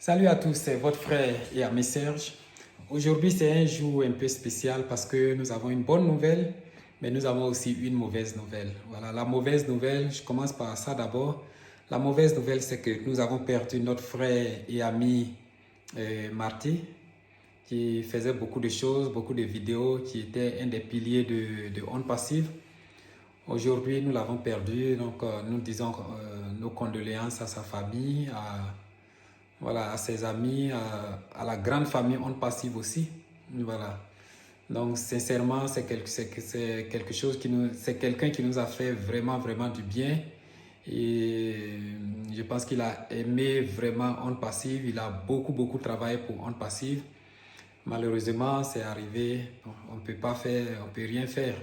Salut à tous, c'est votre frère et ami Serge. Aujourd'hui, c'est un jour un peu spécial parce que nous avons une bonne nouvelle, mais nous avons aussi une mauvaise nouvelle. Voilà, la mauvaise nouvelle, je commence par ça d'abord. La mauvaise nouvelle, c'est que nous avons perdu notre frère et ami Marty, qui faisait beaucoup de choses, beaucoup de vidéos, qui était un des piliers de On Passive. Aujourd'hui, nous l'avons perdu, donc nous disons nos condoléances à sa famille, voilà, à ses amis, à la grande famille On Passive aussi. Voilà. Donc, sincèrement, c'est quelque chose c'est quelqu'un qui nous a fait vraiment, vraiment du bien. Et je pense qu'il a aimé vraiment On Passive. Il a beaucoup, beaucoup travaillé pour On Passive. Malheureusement, c'est arrivé. On ne peut pas faire, on peut rien faire.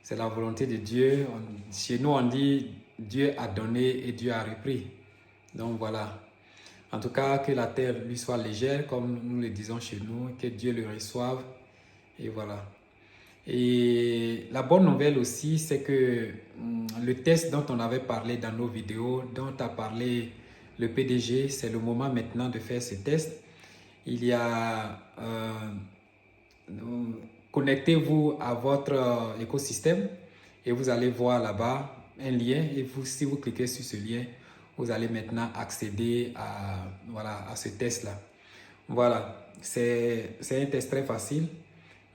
C'est la volonté de Dieu. Chez nous, on dit Dieu a donné et Dieu a repris. Donc voilà. En tout cas, que la terre lui soit légère, comme nous le disons chez nous, que Dieu le reçoive. Et voilà. Et la bonne nouvelle aussi, c'est que le test dont on avait parlé dans nos vidéos, dont a parlé le PDG, c'est le moment maintenant de faire ce test. Il y a connectez-vous à votre écosystème et vous allez voir là-bas un lien. Et si vous cliquez sur ce lien, vous allez maintenant accéder à ce test-là. Voilà, c'est un test très facile,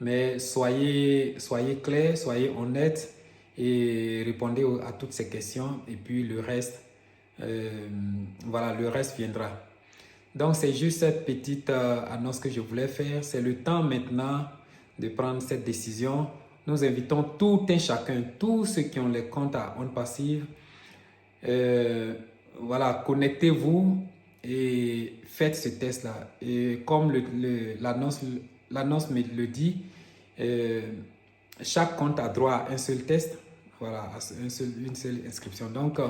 mais soyez clair, soyez honnête et répondez à toutes ces questions. Et puis le reste, le reste viendra. Donc, c'est juste cette petite annonce que je voulais faire. C'est le temps maintenant de prendre cette décision. Nous invitons tout un chacun, tous ceux qui ont les comptes à On Passive, connectez-vous et faites ce test-là. Et comme l'annonce me le dit, chaque compte a droit à un seul test, voilà, une seule inscription. Donc,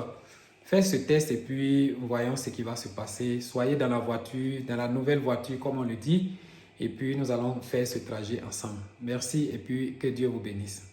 faites ce test et puis voyons ce qui va se passer. Soyez dans la voiture, dans la nouvelle voiture, comme on le dit, et puis nous allons faire ce trajet ensemble. Merci et puis que Dieu vous bénisse.